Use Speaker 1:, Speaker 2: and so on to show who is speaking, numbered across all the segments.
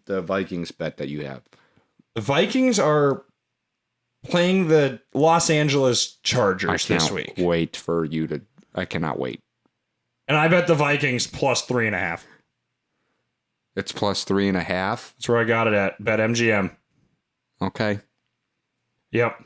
Speaker 1: the Vikings bet that you have?
Speaker 2: The Vikings are playing the Los Angeles Chargers this week.
Speaker 1: Wait for you to. I cannot wait.
Speaker 2: And I bet the Vikings plus 3.5.
Speaker 1: It's plus 3.5.
Speaker 2: That's where I got it at. Bet MGM.
Speaker 1: Okay.
Speaker 2: Yep.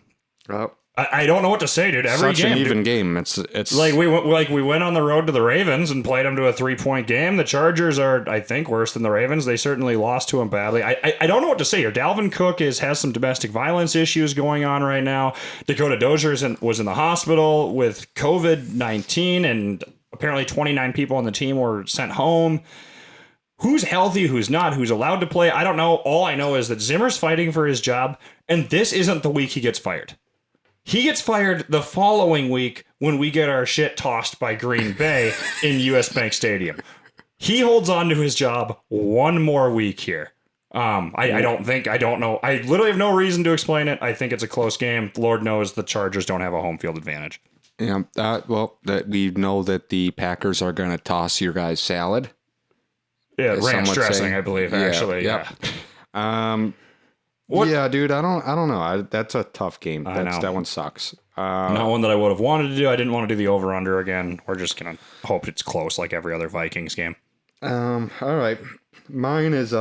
Speaker 1: Oh.
Speaker 2: I don't know what to say, dude. Every
Speaker 1: Such
Speaker 2: game,
Speaker 1: an even game. It's
Speaker 2: like we went on the road to the Ravens and played them to a 3-point game. The Chargers are, I think, worse than the Ravens. They certainly lost to them badly. I don't know what to say here. Dalvin Cook has some domestic violence issues going on right now. Dakota Dozier was in the hospital with COVID-19, and apparently 29 people on the team were sent home. Who's healthy, who's not, who's allowed to play? I don't know. All I know is that Zimmer's fighting for his job, and this isn't the week he gets fired. He gets fired the following week when we get our shit tossed by Green Bay in US Bank Stadium. He holds on to his job one more week here. I don't know. I literally have no reason to explain it. I think it's a close game. Lord knows the Chargers don't have a home field advantage.
Speaker 1: Yeah. We know that the Packers are going to toss your guys' salad.
Speaker 2: Yeah, ranch dressing, I believe. Actually,
Speaker 1: yeah. Yeah, dude, I don't know. That's a tough game. That one sucks.
Speaker 2: Not one that I would have wanted to do. I didn't want to do the over-under again. We're just going to hope it's close like every other Vikings game.
Speaker 1: All right. Mine is,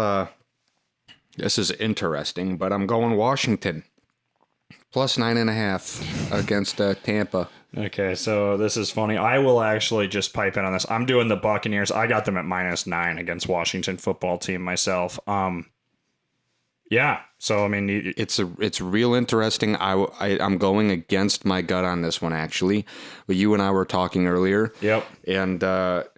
Speaker 1: this is interesting, but I'm going Washington. Plus 9.5 against Tampa.
Speaker 2: Okay, so this is funny. I will actually just pipe in on this. I'm doing the Buccaneers. I got them at -9 against Washington football team myself. Yeah. So I mean,
Speaker 1: it's real interesting. I'm going against my gut on this one actually. But you and I were talking earlier.
Speaker 2: Yep.
Speaker 1: And the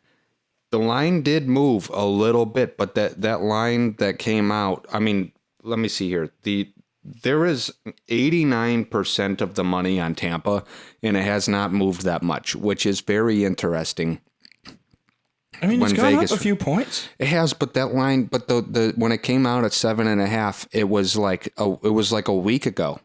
Speaker 1: line did move a little bit, but that line that came out. I mean, let me see here. There is 89% of the money on Tampa, and it has not moved that much, which is very interesting.
Speaker 2: I mean, it's gone up a few points.
Speaker 1: It has, but that line, but the when it came out at 7.5, it was like a week ago.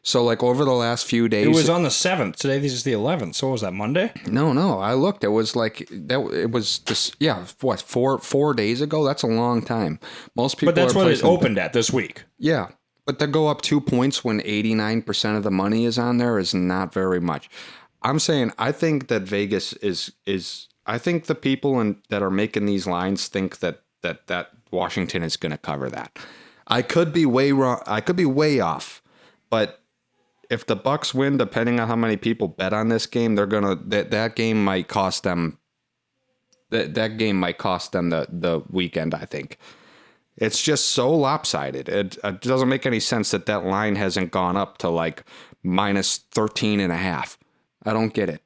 Speaker 1: So like over the last few days,
Speaker 2: it was on the 7th. Today, this is the 11th. So was that Monday?
Speaker 1: No. I looked. It was like that. It was just what 4 days ago. That's a long time. Most people,
Speaker 2: but that's what it opened at this week.
Speaker 1: Yeah, but to go up 2 points when 89% of the money is on there is not very much. I'm saying I think that Vegas is. I think the people that are making these lines think that Washington is going to cover that. I could be way wrong. I could be way off. But if the Bucks win, depending on how many people bet on this game, they're gonna that game might cost them. That game might cost them the weekend. I think it's just so lopsided. It doesn't make any sense that line hasn't gone up to like -13.5. I don't get it.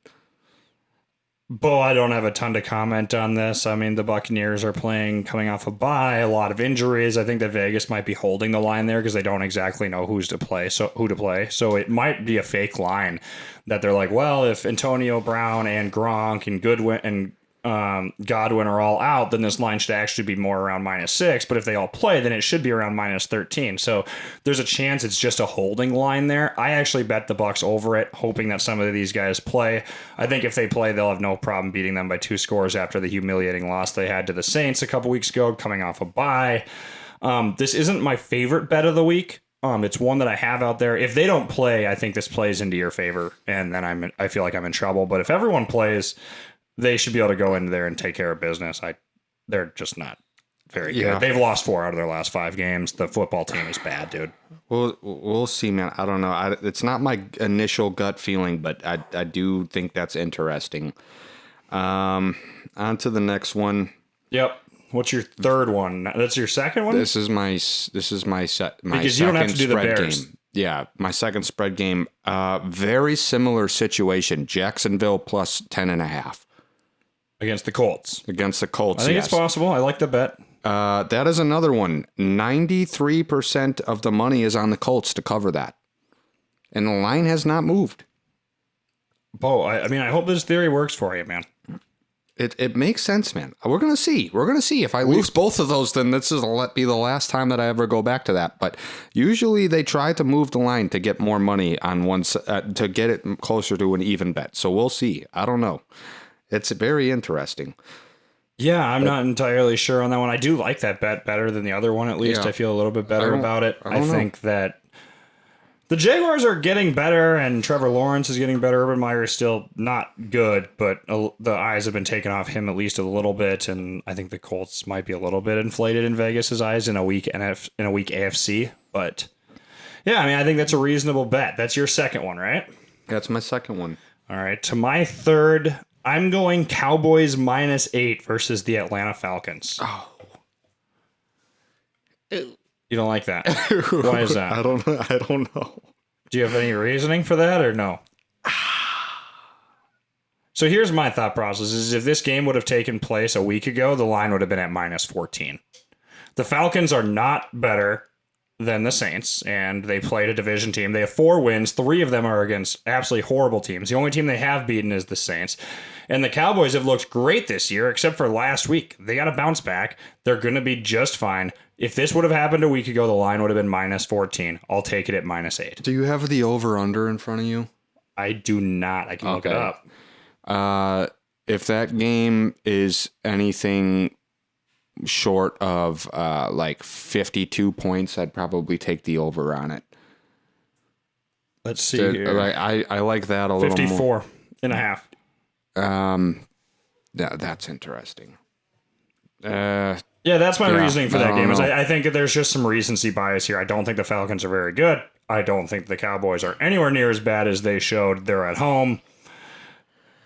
Speaker 2: Bo, I don't have a ton to comment on this. I mean, the Buccaneers are coming off a bye, a lot of injuries. I think that Vegas might be holding the line there because they don't exactly know who to play. So it might be a fake line that they're like, well, if Antonio Brown and Gronk and Goodwin and Godwin are all out, then this line should actually be more around -6. But if they all play, then it should be around -13. So there's a chance it's just a holding line there. I actually bet the Bucks over it, hoping that some of these guys play. I think if they play, they'll have no problem beating them by 2 scores after the humiliating loss they had to the Saints a couple weeks ago, coming off a bye. This isn't my favorite bet of the week. It's one that I have out there. If they don't play, I think this plays into your favor, and then I feel like I'm in trouble. But if everyone plays, they should be able to go in there and take care of business. They're just not very good. They've lost 4 out of their last 5 games. The football team is bad, dude. We'll see, man. I don't know. It's not my initial gut feeling, but I do think that's interesting. On to the next one. Yep. What's your third one? That's your second one? This is my set. Because you don't have to do the Bears. Game. Yeah, my second spread game. Very similar situation. Jacksonville plus 10.5. Against the Colts. I think it's possible. I like the bet. That is another one. 93% of the money is on the Colts to cover that. And the line has not moved. Bo, I mean, I hope this theory works for you, man. It makes sense, man. We're going to see. If I lose both of those, then this will be the last time that I ever go back to that. But usually they try to move the line to get more money on one to get it closer to an even bet. So we'll see. I don't know. It's very interesting. Yeah, I'm not entirely sure on that one. I do like that bet better than the other one, at least.
Speaker 1: Yeah.
Speaker 2: I feel a little bit better about it.
Speaker 1: I
Speaker 2: I
Speaker 1: don't know.
Speaker 2: think that the Jaguars are getting better, and Trevor Lawrence is getting better. Urban Meyer is still not good, but the eyes have been taken off him at least a little bit, and I think the Colts might be a little bit inflated in Vegas's eyes in a weak AFC. But yeah, I mean, I think that's a reasonable bet. That's your second one, right?
Speaker 1: That's my second one.
Speaker 2: All right. To my third, I'm going Cowboys -8 versus the Atlanta Falcons.
Speaker 1: Oh.
Speaker 2: You don't like that? Why is that?
Speaker 1: I don't know.
Speaker 2: Do you have any reasoning for that or no? So here's my thought process is if this game would have taken place a week ago, the line would have been at -14. The Falcons are not better than the Saints, and they played a division team. They have 4 wins. 3 of them are against absolutely horrible teams. The only team they have beaten is the Saints. And the Cowboys have looked great this year, except for last week. They got to bounce back. They're going to be just fine. If this would have happened a week ago, the line would have been -14. I'll take it at -8.
Speaker 1: Do you have the over-under in front of you?
Speaker 2: I do not. I can look it up.
Speaker 1: If that game is anything short of like 52 points, I'd probably take the over on it.
Speaker 2: Let's see here.
Speaker 1: Like I like that a little more.
Speaker 2: 54 and a half.
Speaker 1: That's interesting.
Speaker 2: Yeah, that's my reasoning for that
Speaker 1: I
Speaker 2: game.
Speaker 1: don't
Speaker 2: Is
Speaker 1: know.
Speaker 2: I think that there's just some recency bias here. I don't think the Falcons are very good. I don't think the Cowboys are anywhere near as bad as they showed. They're at home,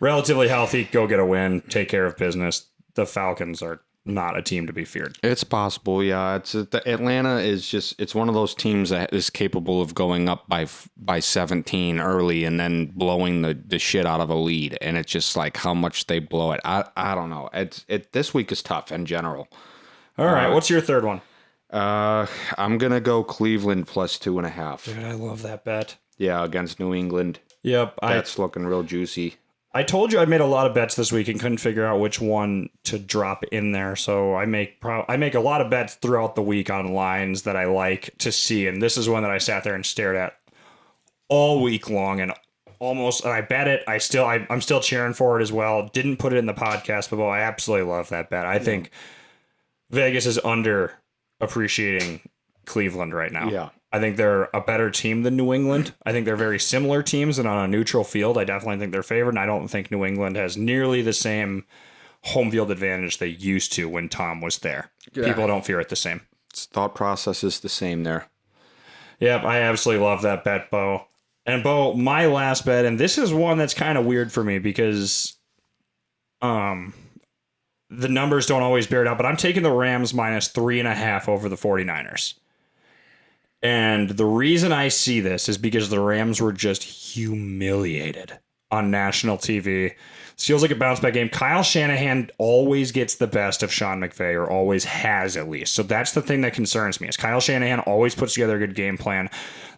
Speaker 2: relatively healthy. Go get a win. Take care of business. The Falcons are not a team to be feared.
Speaker 1: It's possible, yeah. The Atlanta is just it's one of those teams that is capable of going up by 17 early and then blowing the shit out of a lead, and it's just like how much they blow it. I don't know. This week is tough in general.
Speaker 2: All right, what's your third one?
Speaker 1: I'm gonna go Cleveland plus 2.5.
Speaker 2: Dude, I love that bet.
Speaker 1: Yeah, against New England.
Speaker 2: Yep,
Speaker 1: That's looking real juicy.
Speaker 2: I told you I made a lot of bets this week and couldn't figure out which one to drop in there. So I make a lot of bets throughout the week on lines that I like to see, and this is one that I sat there and stared at all week long, and I bet it. I'm still cheering for it as well. Didn't put it in the podcast, but I absolutely love that bet. I think Vegas is under appreciating Cleveland right now.
Speaker 1: Yeah.
Speaker 2: I think they're a better team than New England. I think they're very similar teams, and on a neutral field, I definitely think they're favored, and I don't think New England has nearly the same home field advantage they used to when Tom was there.
Speaker 1: Yeah.
Speaker 2: People don't fear it the same.
Speaker 1: Its thought process is the same there.
Speaker 2: Yep, I absolutely love that bet, Bo. And Bo, my last bet, and this is one that's kind of weird for me because the numbers don't always bear it out, but I'm taking the Rams -3.5 over the 49ers. And the reason I see this is because the Rams were just humiliated on national TV. This feels like a bounce back game. Kyle Shanahan always gets the best of Sean McVay, or always has at least. So that's the thing that concerns me is Kyle Shanahan always puts together a good game plan.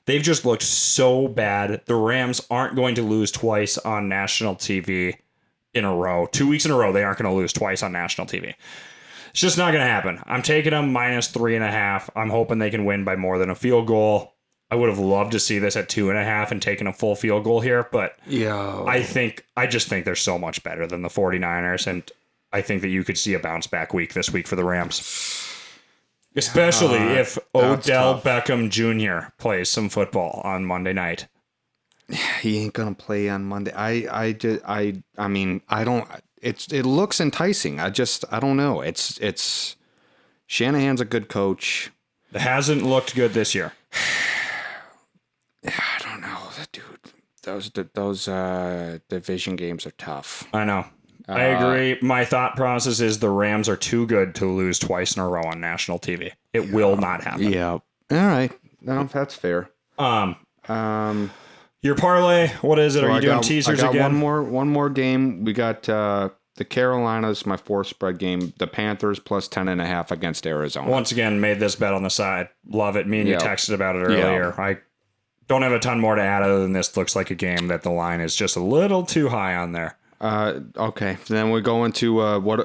Speaker 2: They've just looked so bad. The Rams aren't going to lose twice on national TV in a row. 2 weeks in a row, they aren't going to lose twice on national TV. It's just not going to happen. I'm taking them -3.5. I'm hoping they can win by more than a field goal. I would have loved to see this at 2.5 and taken a full field goal here, but
Speaker 1: Yeah.
Speaker 2: I just think they're so much better than the 49ers, and I think that you could see a bounce back week this week for the Rams. Especially if Odell Beckham Jr. plays some football on Monday night.
Speaker 1: He ain't gonna play on Monday. I mean, I don't. It looks enticing. I don't know. It's Shanahan's a good coach.
Speaker 2: It hasn't looked good this year.
Speaker 1: I don't know, dude. Those division games are tough.
Speaker 2: I know. I agree. My thought process is the Rams are too good to lose twice in a row on national TV. It will not happen.
Speaker 1: Yeah. All right. No, that's fair.
Speaker 2: Your parlay, what is it? Are you doing teasers
Speaker 1: I got
Speaker 2: again?
Speaker 1: One more game. We got the Carolinas, my 4 spread game. The Panthers plus 10.5 against Arizona.
Speaker 2: Once again, made this bet on the side. Love it. Me and you texted about it earlier. I don't have a ton more to add other than this looks like a game that the line is just a little too high on there.
Speaker 1: Okay. Then we go into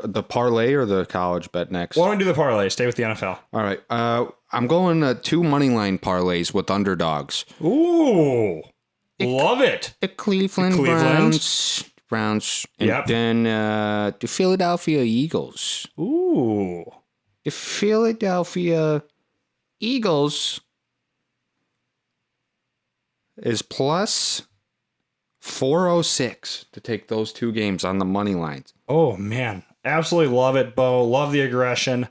Speaker 1: the parlay or the college bet next.
Speaker 2: Why don't we do the parlay? Stay with the NFL.
Speaker 1: All right. I'm going 2 money line parlays with underdogs.
Speaker 2: Ooh. Love it.
Speaker 1: The Cleveland Browns Browns. And
Speaker 2: Yep.
Speaker 1: then the Philadelphia Eagles.
Speaker 2: Ooh.
Speaker 1: The Philadelphia Eagles is plus 406 to take those two games on the money lines.
Speaker 2: Oh, man. Absolutely love it, Bo. Love the aggression.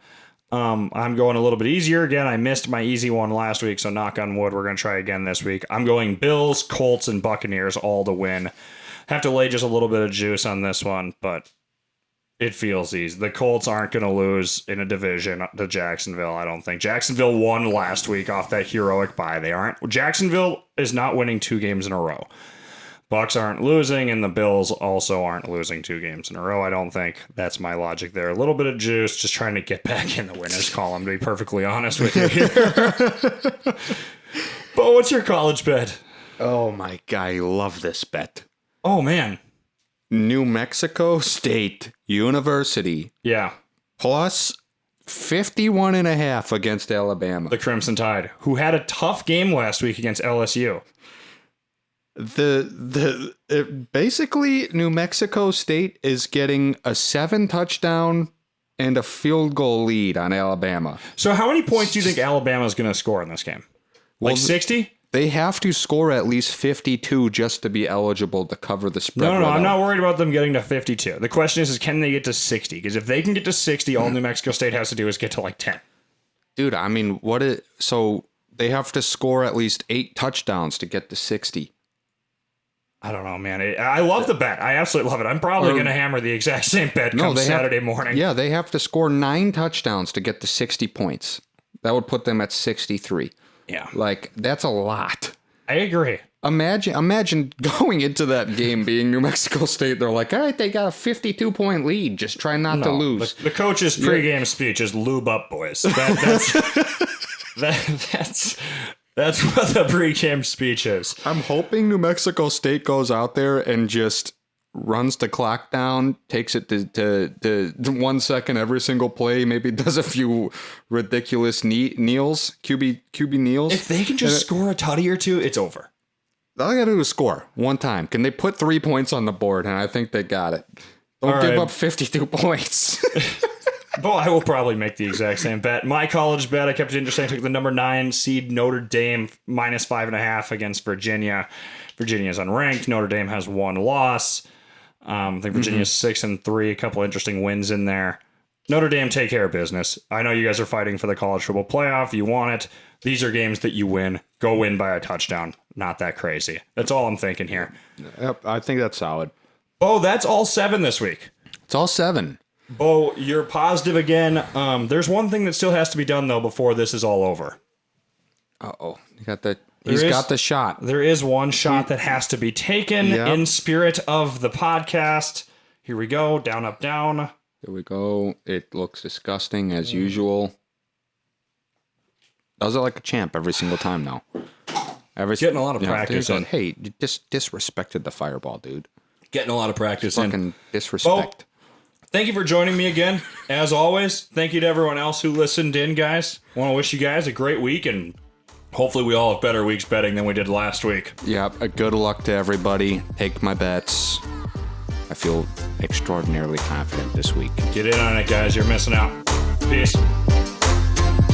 Speaker 2: I'm going a little bit easier again. I missed my easy one last week, so knock on wood, we're going to try again this week. I'm going Bills, Colts, and Buccaneers all to win. Have to lay just a little bit of juice on this one, but it feels easy. The Colts aren't going to lose in a division to Jacksonville, I don't think. Jacksonville won last week off that heroic bye. They aren't. Jacksonville is not winning 2 games in a row. Bucks aren't losing, and the Bills also aren't losing 2 games in a row, I don't think. That's my logic there. A little bit of juice, just trying to get back in the winners column, to be perfectly honest with you here. But what's your college bet?
Speaker 1: Oh my God, I love this bet.
Speaker 2: Oh, man.
Speaker 1: New Mexico State University
Speaker 2: Yeah.
Speaker 1: plus 51.5 against Alabama.
Speaker 2: The Crimson Tide, who had a tough game last week against LSU.
Speaker 1: Basically New Mexico State is getting a 7 touchdown and a field goal lead on Alabama.
Speaker 2: So how many points do you think Alabama's going to score in this game? Like 60?
Speaker 1: They have to score at least 52 just to be eligible to cover the spread.
Speaker 2: No, I'm not worried about them getting to 52. The question is can they get to 60? Because if they can get to 60, all New Mexico State has to do is get to like 10.
Speaker 1: Dude, I mean, so they have to score at least 8 touchdowns to get to 60.
Speaker 2: I don't know, man. I love the bet. I absolutely love it. I'm probably going to hammer the exact same bet come Saturday morning.
Speaker 1: Yeah, they have to score 9 touchdowns to get to 60 points. That would put them at 63.
Speaker 2: Yeah.
Speaker 1: Like, that's a lot.
Speaker 2: I agree.
Speaker 1: Imagine going into that game being New Mexico State. They're like, all right, they got a 52-point lead. Just try not to lose.
Speaker 2: The coach's pregame speech is lube up, boys. That's what the pregame speech is.
Speaker 1: I'm hoping New Mexico State goes out there and just runs the clock down, takes it to 1 second every single play, maybe does a few ridiculous kneels, QB kneels.
Speaker 2: If they can just score a tutty or 2, it's over.
Speaker 1: All I gotta do is score one time. Can they put 3 points on the board? And I think they got it. Don't give up 52 points.
Speaker 2: Well, I will probably make the exact same bet. My college bet, I kept it interesting. I took the number 9 seed Notre Dame minus 5.5 against Virginia. Virginia's unranked. Notre Dame has 1 loss. I think Virginia's 6-3. A couple interesting wins in there. Notre Dame take care of business. I know you guys are fighting for the college football playoff. You want it. These are games that you win. Go win by a touchdown. Not that crazy. That's all I'm thinking here.
Speaker 1: Yep, I think that's solid.
Speaker 2: Oh, that's all 7 this week.
Speaker 1: It's all 7.
Speaker 2: Bo, you're positive again. There's one thing that still has to be done, though, before this is all over.
Speaker 1: Uh-oh. He's got the shot.
Speaker 2: There is one shot that has to be taken in spirit of the podcast. Here we go. Down, up, down.
Speaker 1: Here we go. It looks disgusting as usual. Does it like a champ every single time now.
Speaker 2: Getting a lot of practice in.
Speaker 1: Hey, you just disrespected the fireball, dude.
Speaker 2: Getting a lot of practice in.
Speaker 1: Fucking disrespect.
Speaker 2: Thank you for joining me again. As always, thank you to everyone else who listened in, guys. I want to wish you guys a great week, and hopefully we all have better weeks betting than we did last week.
Speaker 1: Yeah, good luck to everybody. Take my bets. I feel extraordinarily confident this week.
Speaker 2: Get in on it, guys. You're missing out. Peace.